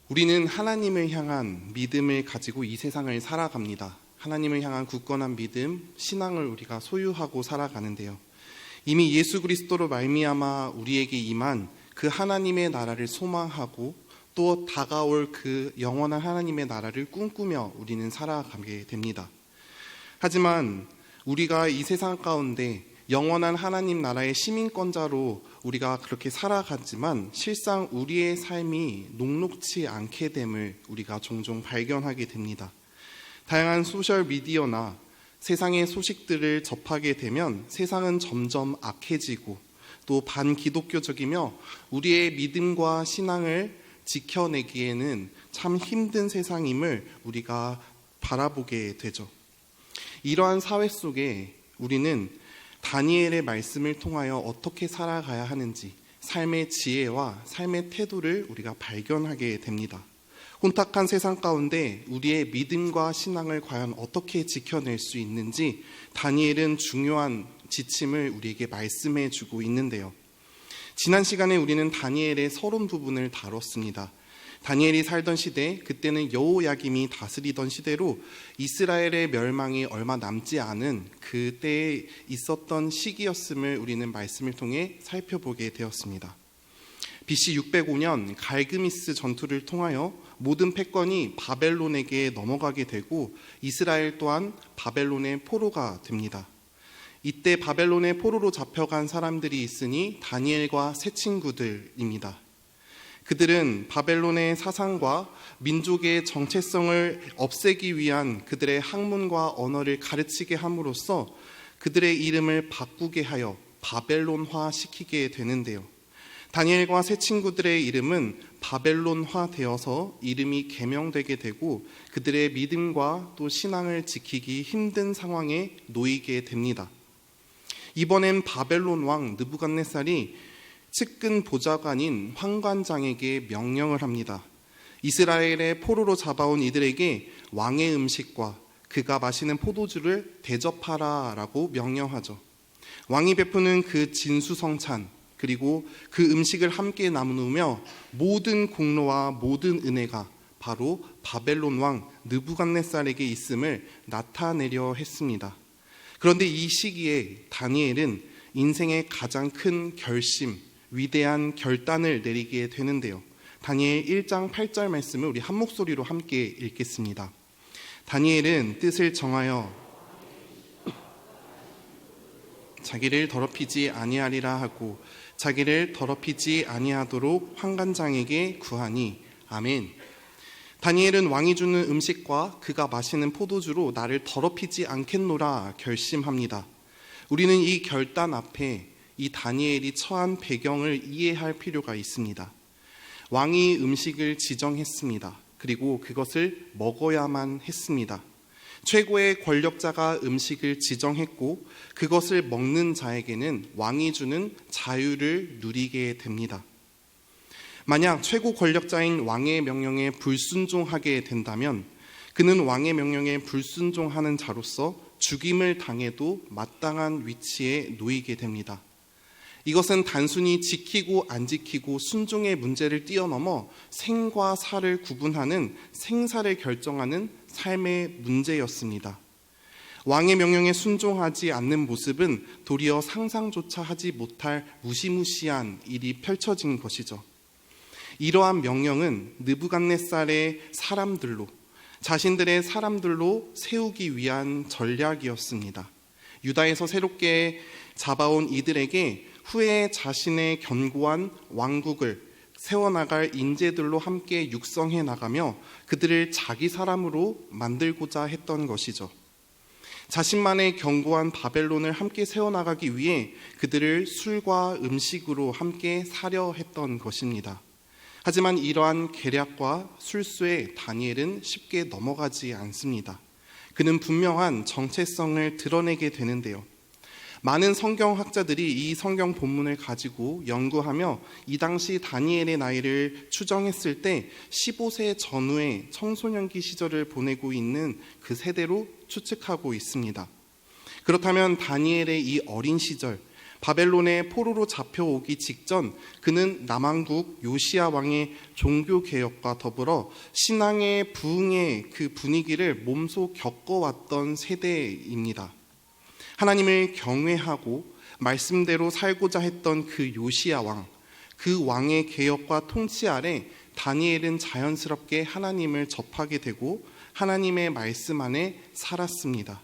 우리는 하나님을 향한 믿음을 가지고 이 세상을 살아갑니다. 하나님을 향한 굳건한 믿음, 신앙을 우리가 소유하고 살아가는데요. 이미 예수 그리스도로 말미암아 우리에게 임한 그 하나님의 나라를 소망하고 또 다가올 그 영원한 하나님의 나라를 꿈꾸며 우리는 살아가게 됩니다. 하지만 우리가 이 세상 가운데 영원한 하나님 나라의 시민권자로 우리가 그렇게 살아가지만 실상 우리의 삶이 녹록치 않게 됨을 우리가 종종 발견하게 됩니다. 다양한 소셜미디어나 세상의 소식들을 접하게 되면 세상은 점점 악해지고 또 반기독교적이며 우리의 믿음과 신앙을 지켜내기에는 참 힘든 세상임을 우리가 바라보게 되죠. 이러한 사회 속에 우리는 다니엘의 말씀을 통하여 어떻게 살아가야 하는지 삶의 지혜와 삶의 태도를 우리가 발견하게 됩니다. 혼탁한 세상 가운데 우리의 믿음과 신앙을 과연 어떻게 지켜낼 수 있는지 다니엘은 중요한 지침을 우리에게 말씀해 주고 있는데요. 지난 시간에 우리는 다니엘의 서론 부분을 다뤘습니다. 다니엘이 살던 시대, 그때는 여호야김이 다스리던 시대로 이스라엘의 멸망이 얼마 남지 않은 그때에 있었던 시기였음을 우리는 말씀을 통해 살펴보게 되었습니다. BC 605년 갈그미스 전투를 통하여 모든 패권이 바벨론에게 넘어가게 되고 이스라엘 또한 바벨론의 포로가 됩니다. 이때 바벨론의 포로로 잡혀간 사람들이 있으니 다니엘과 세 친구들입니다. 그들은 바벨론의 사상과 민족의 정체성을 없애기 위한 그들의 학문과 언어를 가르치게 함으로써 그들의 이름을 바꾸게 하여 바벨론화 시키게 되는데요. 다니엘과 세 친구들의 이름은 바벨론화 되어서 이름이 개명되게 되고 그들의 믿음과 또 신앙을 지키기 힘든 상황에 놓이게 됩니다. 이번엔 바벨론 왕 느부갓네살이 측근 보좌관인 환관장에게 명령을 합니다. 이스라엘의 포로로 잡아온 이들에게 왕의 음식과 그가 마시는 포도주를 대접하라 라고 명령하죠. 왕이 베푸는 그 진수성찬 그리고 그 음식을 함께 나누며 모든 공로와 모든 은혜가 바로 바벨론 왕 느부갓네살에게 있음을 나타내려 했습니다. 그런데 이 시기에 다니엘은 인생의 가장 큰 결심, 위대한 결단을 내리게 되는데요. 다니엘 1장 8절 말씀을 우리 한 목소리로 함께 읽겠습니다. 다니엘은 뜻을 정하여 자기를 더럽히지 아니하리라 하고 자기를 더럽히지 아니하도록 환관장에게 구하니 아멘. 다니엘은 왕이 주는 음식과 그가 마시는 포도주로 나를 더럽히지 않겠노라 결심합니다. 우리는 이 결단 앞에 이 다니엘이 처한 배경을 이해할 필요가 있습니다. 왕이 음식을 지정했습니다. 그리고 그것을 먹어야만 했습니다. 최고의 권력자가 음식을 지정했고 그것을 먹는 자에게는 왕이 주는 자유를 누리게 됩니다. 만약 최고 권력자인 왕의 명령에 불순종하게 된다면 그는 왕의 명령에 불순종하는 자로서 죽임을 당해도 마땅한 위치에 놓이게 됩니다. 이것은 단순히 지키고 안 지키고 순종의 문제를 뛰어넘어 생과 사를 구분하는 생사를 결정하는 삶의 문제였습니다. 왕의 명령에 순종하지 않는 모습은 도리어 상상조차 하지 못할 무시무시한 일이 펼쳐진 것이죠. 이러한 명령은 느부갓네살의 사람들로 자신들의 사람들로 세우기 위한 전략이었습니다. 유다에서 새롭게 잡아온 이들에게 후에 자신의 견고한 왕국을 세워나갈 인재들로 함께 육성해 나가며 그들을 자기 사람으로 만들고자 했던 것이죠. 자신만의 견고한 바벨론을 함께 세워나가기 위해 그들을 술과 음식으로 함께 사려 했던 것입니다. 하지만 이러한 계략과 술수에 다니엘은 쉽게 넘어가지 않습니다. 그는 분명한 정체성을 드러내게 되는데요. 많은 성경학자들이 이 성경 본문을 가지고 연구하며 이 당시 다니엘의 나이를 추정했을 때 15세 전후의 청소년기 시절을 보내고 있는 그 세대로 추측하고 있습니다. 그렇다면 다니엘의 이 어린 시절, 바벨론의 포로로 잡혀오기 직전 그는 남왕국 요시야 왕의 종교개혁과 더불어 신앙의 부흥의 그 분위기를 몸소 겪어왔던 세대입니다. 하나님을 경외하고 말씀대로 살고자 했던 그 요시야 왕, 그 왕의 개혁과 통치 아래 다니엘은 자연스럽게 하나님을 접하게 되고 하나님의 말씀 안에 살았습니다.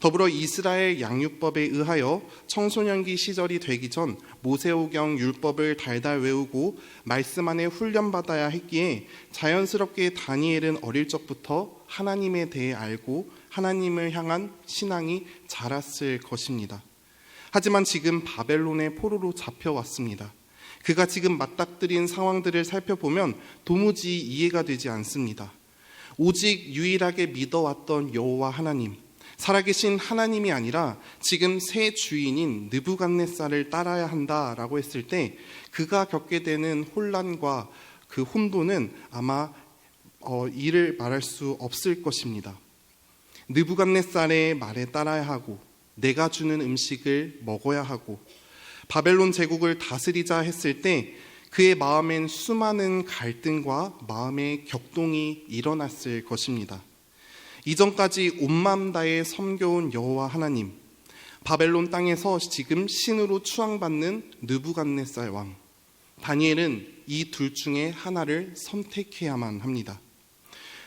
더불어 이스라엘 양육법에 의하여 청소년기 시절이 되기 전 모세오경 율법을 달달 외우고 말씀 안에 훈련받아야 했기에 자연스럽게 다니엘은 어릴 적부터 하나님에 대해 알고 하나님을 향한 신앙이 자랐을 것입니다. 하지만 지금 바벨론의 포로로 잡혀왔습니다. 그가 지금 맞닥뜨린 상황들을 살펴보면 도무지 이해가 되지 않습니다. 오직 유일하게 믿어왔던 여호와 하나님, 살아계신 하나님이 아니라 지금 새 주인인 느부갓네살을 따라야 한다라고 했을 때 그가 겪게 되는 혼란과 그 혼돈은 아마 이를 말할 수 없을 것입니다. 느부갓네살의 말에 따라야 하고 내가 주는 음식을 먹어야 하고 바벨론 제국을 다스리자 했을 때 그의 마음엔 수많은 갈등과 마음의 격동이 일어났을 것입니다. 이전까지 온 마음 다해 섬겨온 여호와 하나님, 바벨론 땅에서 지금 신으로 추앙받는 느부갓네살 왕, 다니엘은 이 둘 중에 하나를 선택해야만 합니다.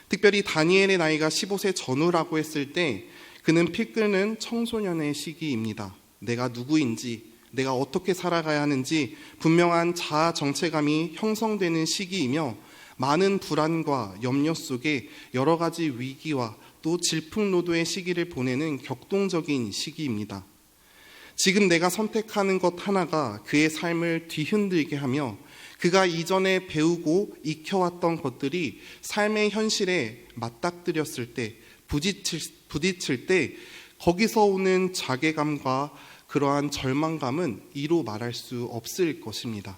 특별히 다니엘의 나이가 15세 전후라고 했을 때 그는 피 끓는 청소년의 시기입니다. 내가 누구인지, 내가 어떻게 살아가야 하는지 분명한 자아 정체감이 형성되는 시기이며 많은 불안과 염려 속에 여러 가지 위기와 또 질풍노도의 시기를 보내는 격동적인 시기입니다. 지금 내가 선택하는 것 하나가 그의 삶을 뒤흔들게 하며 그가 이전에 배우고 익혀왔던 것들이 삶의 현실에 맞닥뜨렸을 때, 부딪힐 때 거기서 오는 자괴감과 그러한 절망감은 이로 말할 수 없을 것입니다.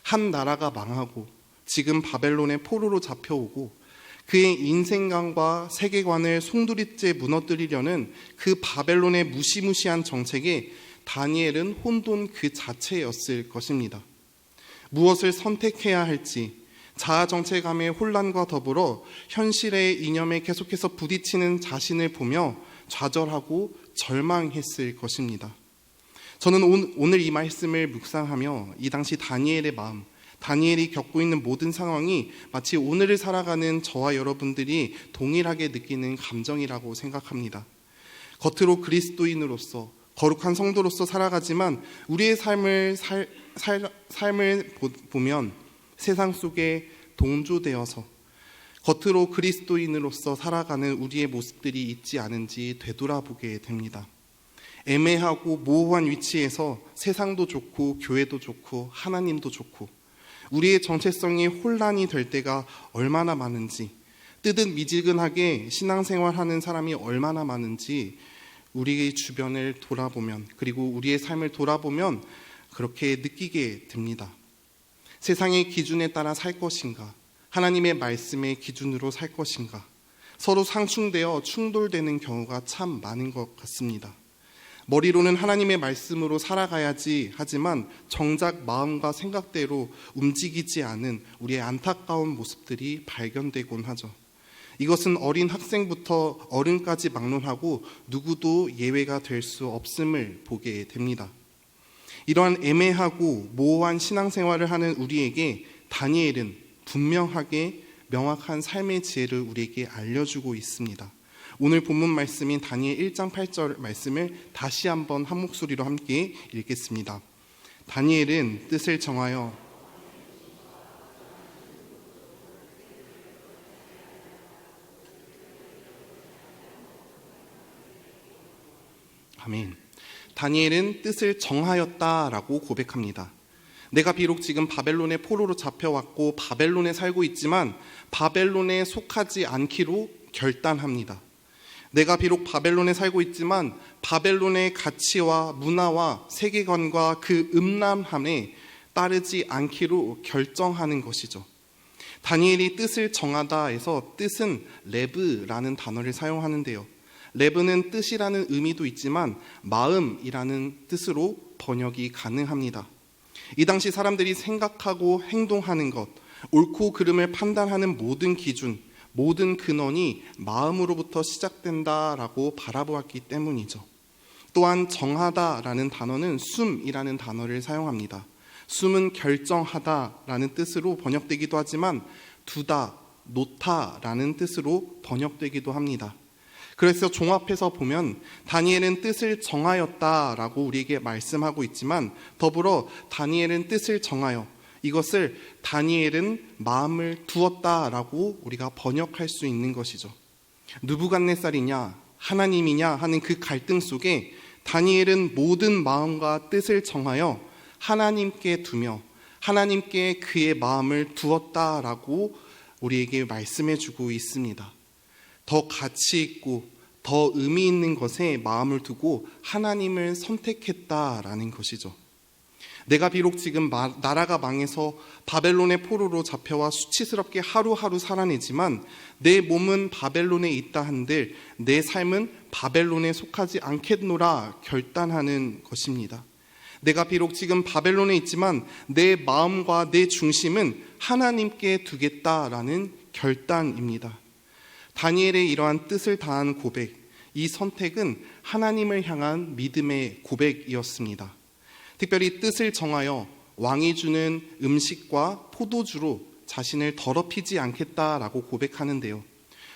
한 나라가 망하고 지금 바벨론의 포로로 잡혀오고 그의 인생관과 세계관을 송두리째 무너뜨리려는 그 바벨론의 무시무시한 정책에 다니엘은 혼돈 그 자체였을 것입니다. 무엇을 선택해야 할지 자아 정체감의 혼란과 더불어 현실의 이념에 계속해서 부딪히는 자신을 보며 좌절하고 절망했을 것입니다. 저는 오늘 이 말씀을 묵상하며 이 당시 다니엘의 마음, 다니엘이 겪고 있는 모든 상황이 마치 오늘을 살아가는 저와 여러분들이 동일하게 느끼는 감정이라고 생각합니다. 겉으로 그리스도인으로서 거룩한 성도로서 살아가지만 우리의 삶을 보면 세상 속에 동조되어서 겉으로 그리스도인으로서 살아가는 우리의 모습들이 있지 않은지 되돌아보게 됩니다. 애매하고 모호한 위치에서 세상도 좋고 교회도 좋고 하나님도 좋고 우리의 정체성이 혼란이 될 때가 얼마나 많은지, 뜨뜻미지근하게 신앙생활하는 사람이 얼마나 많은지 우리의 주변을 돌아보면, 그리고 우리의 삶을 돌아보면 그렇게 느끼게 됩니다. 세상의 기준에 따라 살 것인가, 하나님의 말씀의 기준으로 살 것인가, 서로 상충되어 충돌되는 경우가 참 많은 것 같습니다. 머리로는 하나님의 말씀으로 살아가야지 하지만 정작 마음과 생각대로 움직이지 않은 우리의 안타까운 모습들이 발견되곤 하죠. 이것은 어린 학생부터 어른까지 막론하고 누구도 예외가 될 수 없음을 보게 됩니다. 이러한 애매하고 모호한 신앙생활을 하는 우리에게 다니엘은 분명하게 명확한 삶의 지혜를 우리에게 알려주고 있습니다. 오늘 본문 말씀인 다니엘 1장 8절 말씀을 다시 한번 한 목소리로 함께 읽겠습니다. 다니엘은 뜻을 정하여 아멘. 다니엘은 뜻을 정하였다라고 고백합니다. 내가 비록 지금 바벨론의 포로로 잡혀왔고 바벨론에 살고 있지만 바벨론에 속하지 않기로 결단합니다. 내가 비록 바벨론에 살고 있지만 바벨론의 가치와 문화와 세계관과 그 음란함에 따르지 않기로 결정하는 것이죠. 다니엘이 뜻을 정하다 해서 뜻은 레브라는 단어를 사용하는데요. 레브는 뜻이라는 의미도 있지만 마음이라는 뜻으로 번역이 가능합니다. 이 당시 사람들이 생각하고 행동하는 것, 옳고 그름을 판단하는 모든 기준, 모든 근원이 마음으로부터 시작된다라고 바라보았기 때문이죠. 또한 정하다라는 단어는 숨이라는 단어를 사용합니다. 숨은 결정하다라는 뜻으로 번역되기도 하지만 두다, 놓다라는 뜻으로 번역되기도 합니다. 그래서 종합해서 보면 다니엘은 뜻을 정하였다라고 우리에게 말씀하고 있지만 더불어 다니엘은 뜻을 정하여 이것을 다니엘은 마음을 두었다라고 우리가 번역할 수 있는 것이죠. 느부갓네살이냐 하나님이냐 하는 그 갈등 속에 다니엘은 모든 마음과 뜻을 정하여 하나님께 두며 하나님께 그의 마음을 두었다라고 우리에게 말씀해 주고 있습니다. 더 가치 있고 더 의미 있는 것에 마음을 두고 하나님을 선택했다라는 것이죠. 내가 비록 지금 나라가 망해서 바벨론의 포로로 잡혀와 수치스럽게 하루하루 살아내지만 내 몸은 바벨론에 있다 한들 내 삶은 바벨론에 속하지 않겠노라 결단하는 것입니다. 내가 비록 지금 바벨론에 있지만 내 마음과 내 중심은 하나님께 두겠다라는 결단입니다. 다니엘의 이러한 뜻을 다한 고백, 이 선택은 하나님을 향한 믿음의 고백이었습니다. 특별히 뜻을 정하여 왕이 주는 음식과 포도주로 자신을 더럽히지 않겠다라고 고백하는데요.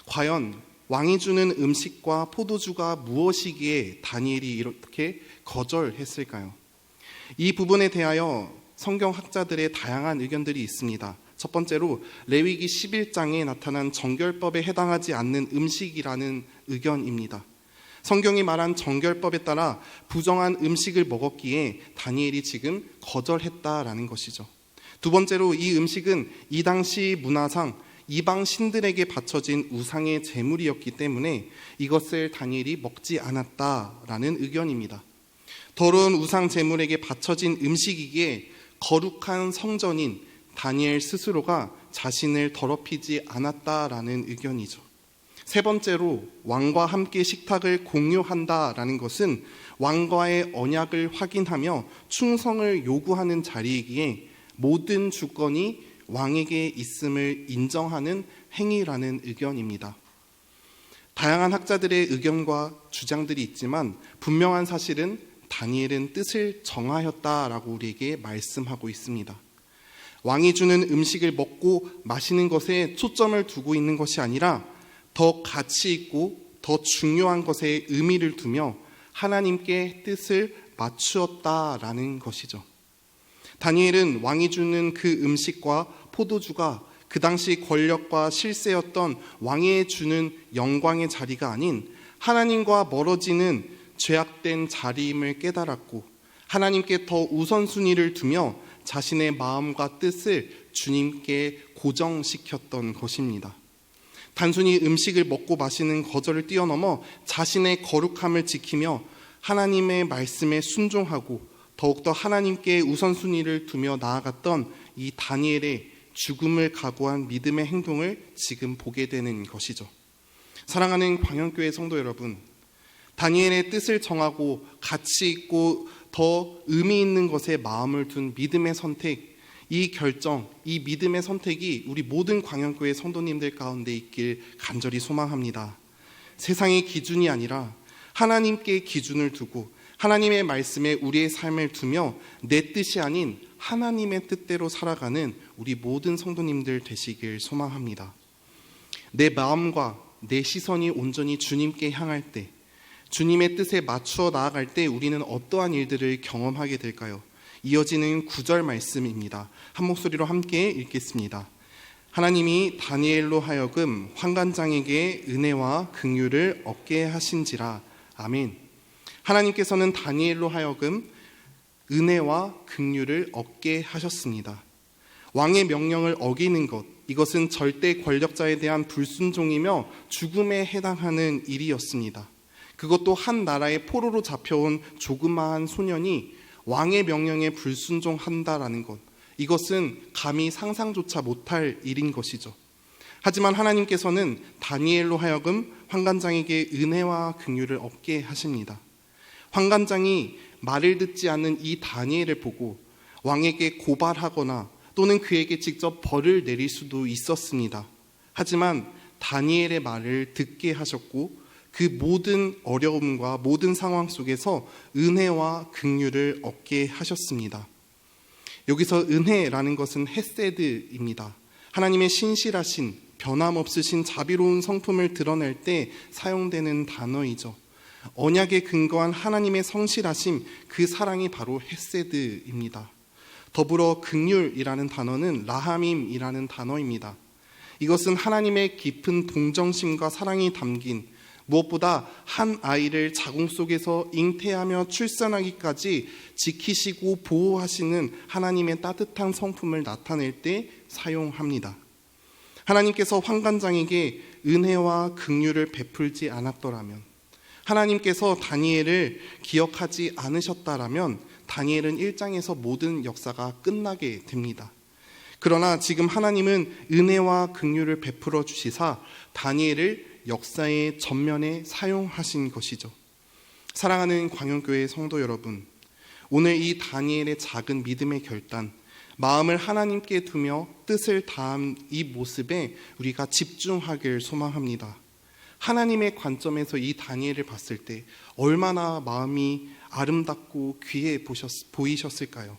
과연 왕이 주는 음식과 포도주가 무엇이기에 다니엘이 이렇게 거절했을까요? 이 부분에 대하여 성경학자들의 다양한 의견들이 있습니다. 첫 번째로 레위기 11장에 나타난 정결법에 해당하지 않는 음식이라는 의견입니다. 성경이 말한 정결법에 따라 부정한 음식을 먹었기에 다니엘이 지금 거절했다라는 것이죠. 두 번째로 이 음식은 이 당시 문화상 이방 신들에게 바쳐진 우상의 제물이었기 때문에 이것을 다니엘이 먹지 않았다라는 의견입니다. 더러운 우상 제물에게 바쳐진 음식이기에 거룩한 성전인 다니엘 스스로가 자신을 더럽히지 않았다라는 의견이죠. 세 번째로 왕과 함께 식탁을 공유한다라는 것은 왕과의 언약을 확인하며 충성을 요구하는 자리이기에 모든 주권이 왕에게 있음을 인정하는 행위라는 의견입니다. 다양한 학자들의 의견과 주장들이 있지만 분명한 사실은 다니엘은 뜻을 정하였다라고 우리에게 말씀하고 있습니다. 왕이 주는 음식을 먹고 마시는 것에 초점을 두고 있는 것이 아니라 더 가치 있고 더 중요한 것에 의미를 두며 하나님께 뜻을 맞추었다라는 것이죠. 다니엘은 왕이 주는 그 음식과 포도주가 그 당시 권력과 실세였던 왕이 주는 영광의 자리가 아닌 하나님과 멀어지는 죄악된 자리임을 깨달았고 하나님께 더 우선순위를 두며 자신의 마음과 뜻을 주님께 고정시켰던 것입니다. 단순히 음식을 먹고 마시는 거절을 뛰어넘어 자신의 거룩함을 지키며 하나님의 말씀에 순종하고 더욱더 하나님께 우선순위를 두며 나아갔던 이 다니엘의 죽음을 각오한 믿음의 행동을 지금 보게 되는 것이죠. 사랑하는 광현교회 성도 여러분, 다니엘의 뜻을 정하고 가치 있고 더 의미 있는 것에 마음을 둔 믿음의 선택, 이 결정, 이 믿음의 선택이 우리 모든 광현교회 성도님들 가운데 있길 간절히 소망합니다. 세상의 기준이 아니라 하나님께 기준을 두고 하나님의 말씀에 우리의 삶을 두며 내 뜻이 아닌 하나님의 뜻대로 살아가는 우리 모든 성도님들 되시길 소망합니다. 내 마음과 내 시선이 온전히 주님께 향할 때, 주님의 뜻에 맞추어 나아갈 때 우리는 어떠한 일들을 경험하게 될까요? 이어지는 9절 말씀입니다. 한 목소리로 함께 읽겠습니다. 하나님이 다니엘로 하여금 환관장에게 은혜와 긍휼을 얻게 하신지라. 아멘. 하나님께서는 다니엘로 하여금 은혜와 긍휼을 얻게 하셨습니다. 왕의 명령을 어기는 것, 이것은 절대 권력자에 대한 불순종이며 죽음에 해당하는 일이었습니다. 그것도 한 나라의 포로로 잡혀온 조그마한 소년이 왕의 명령에 불순종한다라는 것, 이것은 감히 상상조차 못할 일인 것이죠. 하지만 하나님께서는 다니엘로 하여금 환관장에게 은혜와 긍휼을 얻게 하십니다. 환관장이 말을 듣지 않는 이 다니엘을 보고 왕에게 고발하거나 또는 그에게 직접 벌을 내릴 수도 있었습니다. 하지만 다니엘의 말을 듣게 하셨고 그 모든 어려움과 모든 상황 속에서 은혜와 긍휼을 얻게 하셨습니다. 여기서 은혜라는 것은 헤세드입니다. 하나님의 신실하신, 변함없으신 자비로운 성품을 드러낼 때 사용되는 단어이죠. 언약에 근거한 하나님의 성실하심, 그 사랑이 바로 헤세드입니다. 더불어 긍휼이라는 단어는 라하밈이라는 단어입니다. 이것은 하나님의 깊은 동정심과 사랑이 담긴, 무엇보다 한 아이를 자궁 속에서 잉태하며 출산하기까지 지키시고 보호하시는 하나님의 따뜻한 성품을 나타낼 때 사용합니다. 하나님께서 환관장에게 은혜와 긍휼을 베풀지 않았더라면, 하나님께서 다니엘을 기억하지 않으셨다라면 다니엘은 1장에서 모든 역사가 끝나게 됩니다. 그러나 지금 하나님은 은혜와 긍휼을 베풀어 주시사 다니엘을 역사의 전면에 사용하신 것이죠. 사랑하는 광영교회 성도 여러분, 오늘 이 다니엘의 작은 믿음의 결단, 마음을 하나님께 두며 뜻을 다한 이 모습에 우리가 집중하길 소망합니다. 하나님의 관점에서 이 다니엘을 봤을 때 얼마나 마음이 아름답고 귀해 보이셨을까요?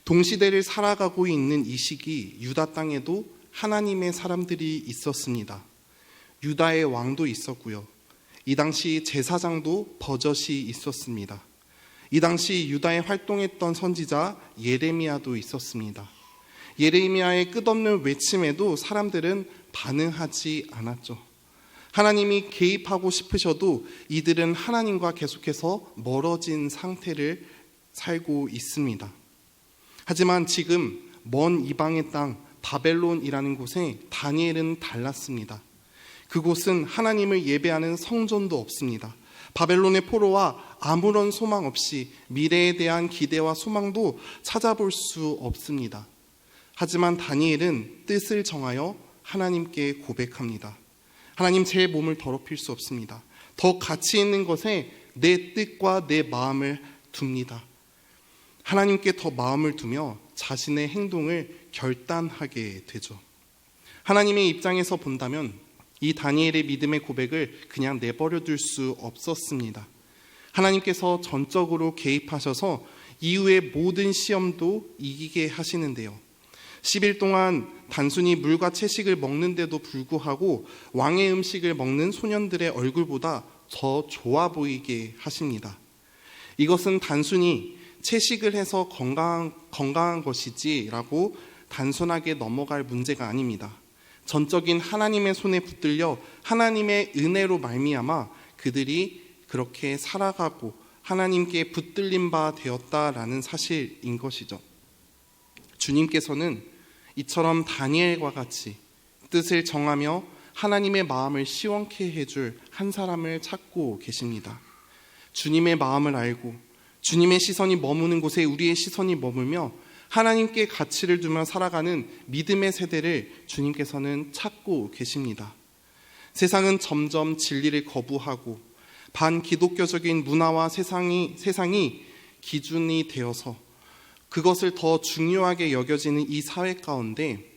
동시대를 살아가고 있는 이 시기 유다 땅에도 하나님의 사람들이 있었습니다. 유다의 왕도 있었고요. 이 당시 제사장도 버젓이 있었습니다. 이 당시 유다에 활동했던 선지자 예레미야도 있었습니다. 예레미야의 끝없는 외침에도 사람들은 반응하지 않았죠. 하나님이 개입하고 싶으셔도 이들은 하나님과 계속해서 멀어진 상태를 살고 있습니다. 하지만 지금 먼 이방의 땅 바벨론이라는 곳에 다니엘은 달랐습니다. 그곳은 하나님을 예배하는 성전도 없습니다. 바벨론의 포로와 아무런 소망 없이 미래에 대한 기대와 소망도 찾아볼 수 없습니다. 하지만 다니엘은 뜻을 정하여 하나님께 고백합니다. 하나님, 제 몸을 더럽힐 수 없습니다. 더 가치 있는 것에 내 뜻과 내 마음을 둡니다. 하나님께 더 마음을 두며 자신의 행동을 결단하게 되죠. 하나님의 입장에서 본다면 이 다니엘의 믿음의 고백을 그냥 내버려 둘 수 없었습니다. 하나님께서 전적으로 개입하셔서 이후의 모든 시험도 이기게 하시는데요. 10일 동안 단순히 물과 채식을 먹는데도 불구하고 왕의 음식을 먹는 소년들의 얼굴보다 더 좋아 보이게 하십니다. 이것은 단순히 채식을 해서 건강한 것이지라고 단순하게 넘어갈 문제가 아닙니다. 전적인 하나님의 손에 붙들려 하나님의 은혜로 말미암아 그들이 그렇게 살아가고 하나님께 붙들린 바 되었다라는 사실인 것이죠. 주님께서는 이처럼 다니엘과 같이 뜻을 정하며 하나님의 마음을 시원케 해줄 한 사람을 찾고 계십니다. 주님의 마음을 알고 주님의 시선이 머무는 곳에 우리의 시선이 머물며 하나님께 가치를 두며 살아가는 믿음의 세대를 주님께서는 찾고 계십니다. 세상은 점점 진리를 거부하고 반기독교적인 문화와 세상이 기준이 되어서 그것을 더 중요하게 여겨지는 이 사회 가운데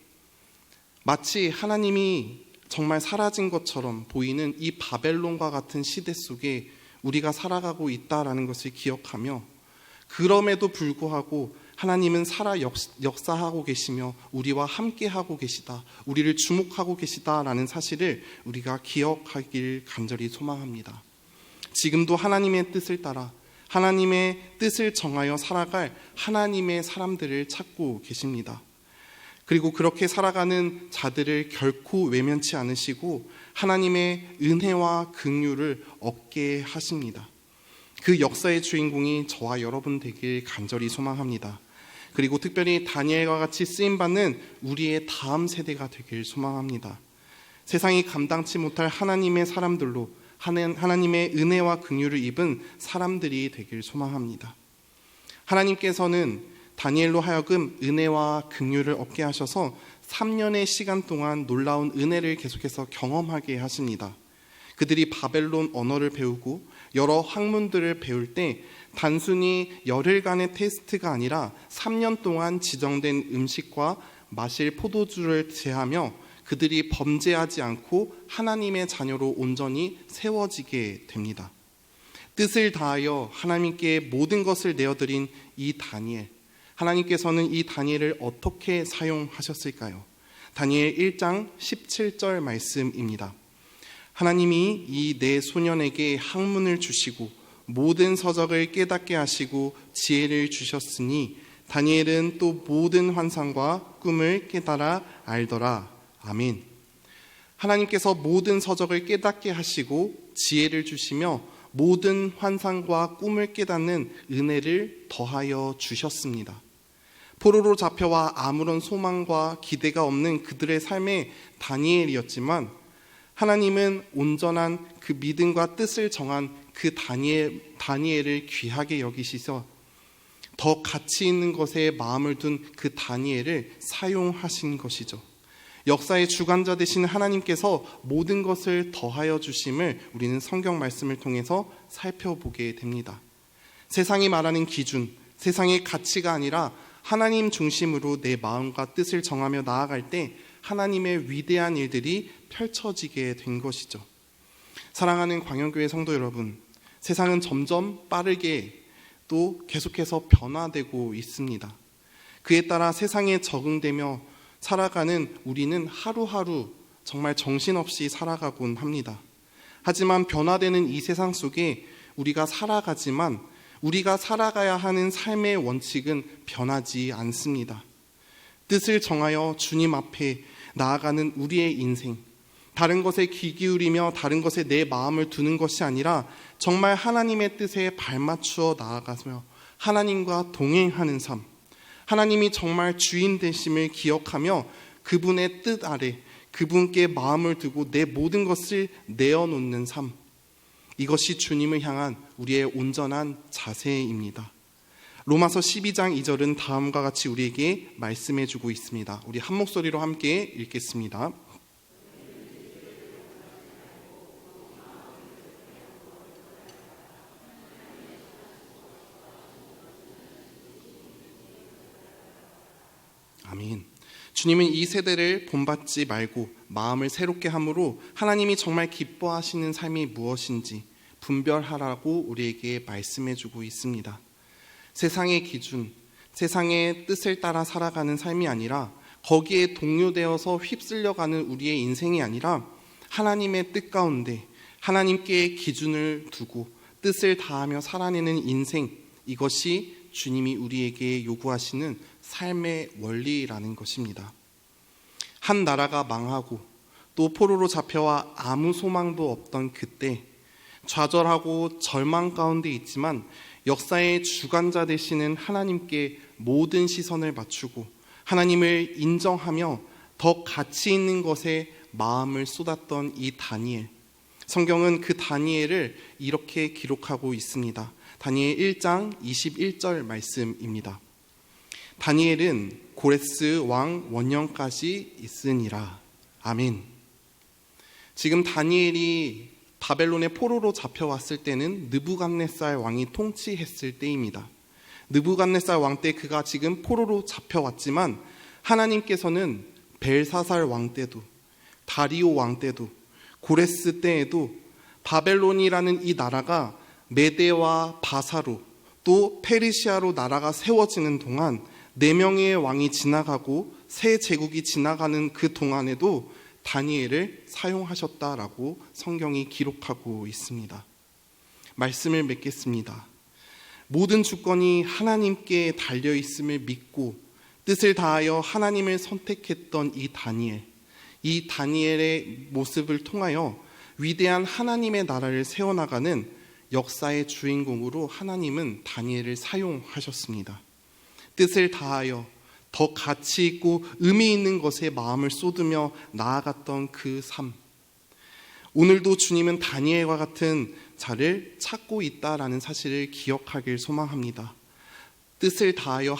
마치 하나님이 정말 사라진 것처럼 보이는 이 바벨론과 같은 시대 속에 우리가 살아가고 있다라는 것을 기억하며, 그럼에도 불구하고 하나님은 살아 역사하고 계시며 우리와 함께하고 계시다, 우리를 주목하고 계시다라는 사실을 우리가 기억하길 간절히 소망합니다. 지금도 하나님의 뜻을 따라 하나님의 뜻을 정하여 살아갈 하나님의 사람들을 찾고 계십니다. 그리고 그렇게 살아가는 자들을 결코 외면치 않으시고 하나님의 은혜와 긍휼을 얻게 하십니다. 그 역사의 주인공이 저와 여러분 되길 간절히 소망합니다. 그리고 특별히 다니엘과 같이 쓰임받는 우리의 다음 세대가 되길 소망합니다. 세상이 감당치 못할 하나님의 사람들로 하나님의 은혜와 긍휼을 입은 사람들이 되길 소망합니다. 하나님께서는 다니엘로 하여금 은혜와 긍휼을 얻게 하셔서 3년의 시간 동안 놀라운 은혜를 계속해서 경험하게 하십니다. 그들이 바벨론 언어를 배우고 여러 학문들을 배울 때 단순히 열흘간의 테스트가 아니라 3년 동안 지정된 음식과 마실 포도주를 제하며 그들이 범죄하지 않고 하나님의 자녀로 온전히 세워지게 됩니다. 뜻을 다하여 하나님께 모든 것을 내어드린 이 다니엘, 하나님께서는 이 다니엘을 어떻게 사용하셨을까요? 다니엘 1장 17절 말씀입니다. 하나님이 이 네 소년에게 학문을 주시고 모든 서적을 깨닫게 하시고 지혜를 주셨으니 다니엘은 또 모든 환상과 꿈을 깨달아 알더라. 아멘. 하나님께서 모든 서적을 깨닫게 하시고 지혜를 주시며 모든 환상과 꿈을 깨닫는 은혜를 더하여 주셨습니다. 포로로 잡혀와 아무런 소망과 기대가 없는 그들의 삶의 다니엘이었지만 하나님은 온전한 그 믿음과 뜻을 정한 그 다니엘을 귀하게 여기시서 더 가치 있는 것에 마음을 둔 그 다니엘을 사용하신 것이죠. 역사의 주관자 되신 하나님께서 모든 것을 더하여 주심을 우리는 성경 말씀을 통해서 살펴보게 됩니다. 세상이 말하는 기준, 세상의 가치가 아니라 하나님 중심으로 내 마음과 뜻을 정하며 나아갈 때 하나님의 위대한 일들이 펼쳐지게 된 것이죠. 사랑하는 광영교회 성도 여러분, 세상은 점점 빠르게 또 계속해서 변화되고 있습니다. 그에 따라 세상에 적응되며 살아가는 우리는 하루하루 정말 정신없이 살아가곤 합니다. 하지만 변화되는 이 세상 속에 우리가 살아가지만 우리가 살아가야 하는 삶의 원칙은 변하지 않습니다. 뜻을 정하여 주님 앞에 나아가는 우리의 인생, 다른 것에 귀 기울이며 다른 것에 내 마음을 두는 것이 아니라 정말 하나님의 뜻에 발맞추어 나아가며 하나님과 동행하는 삶, 하나님이 정말 주인 되심을 기억하며 그분의 뜻 아래 그분께 마음을 두고 내 모든 것을 내어놓는 삶, 이것이 주님을 향한 우리의 온전한 자세입니다. 로마서 12장 2절은 다음과 같이 우리에게 말씀해 주고 있습니다. 우리 한 목소리로 함께 읽겠습니다. 아멘. 주님은 이 세대를 본받지 말고 마음을 새롭게 함으로 하나님이 정말 기뻐하시는 삶이 무엇인지 분별하라고 우리에게 말씀해 주고 있습니다. 세상의 기준, 세상의 뜻을 따라 살아가는 삶이 아니라 거기에 동요되어서 휩쓸려가는 우리의 인생이 아니라 하나님의 뜻 가운데 하나님께 기준을 두고 뜻을 다하며 살아내는 인생, 이것이 주님이 우리에게 요구하시는 삶의 원리라는 것입니다. 한 나라가 망하고 또 포로로 잡혀와 아무 소망도 없던 그때 좌절하고 절망 가운데 있지만 역사의 주관자 되시는 하나님께 모든 시선을 맞추고 하나님을 인정하며 더 가치 있는 것에 마음을 쏟았던 이 다니엘, 성경은 그 다니엘을 이렇게 기록하고 있습니다. 다니엘 1장 21절 말씀입니다. 다니엘은 고레스 왕 원년까지 있으니라. 아멘. 지금 다니엘이 바벨론의 포로로 잡혀왔을 때는 느부갓네살 왕이 통치했을 때입니다. 느부갓네살 왕 때 그가 지금 포로로 잡혀왔지만 하나님께서는 벨사살 왕 때도 다리오 왕 때도 고레스 때에도 바벨론이라는 이 나라가 메대와 바사로 또 페르시아로 나라가 세워지는 동안 4명의 왕이 지나가고 새 제국이 지나가는 그 동안에도 다니엘을 사용하셨다라고 성경이 기록하고 있습니다. 말씀을 맺겠습니다. 모든 주권이 하나님께 달려있음을 믿고 뜻을 다하여 하나님을 선택했던 이 다니엘의 모습을 통하여 위대한 하나님의 나라를 세워나가는 역사의 주인공으로 하나님은 다니엘을 사용하셨습니다. 뜻을 다하여 더 가치 있고 의미 있는 것에 마음을 쏟으며 나아갔던 그 삶, 오늘도 주님은 다니엘과 같은 자를 찾고 있다라는 사실을 기억하길 소망합니다. 뜻을 다하여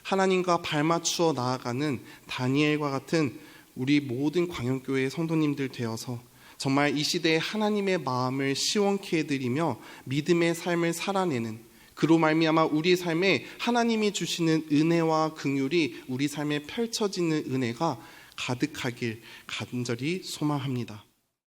하나님과 발맞추어 나아가는 다니엘과 같은 우리 모든 광영교회 성도님들 되어서 정말 이 시대에 하나님의 마음을 시원케 해드리며 믿음의 삶을 살아내는, 그로 말미암아 우리 삶에 하나님이 주시는 은혜와 긍휼이 우리 삶에 펼쳐지는 은혜가 가득하길 간절히 소망합니다.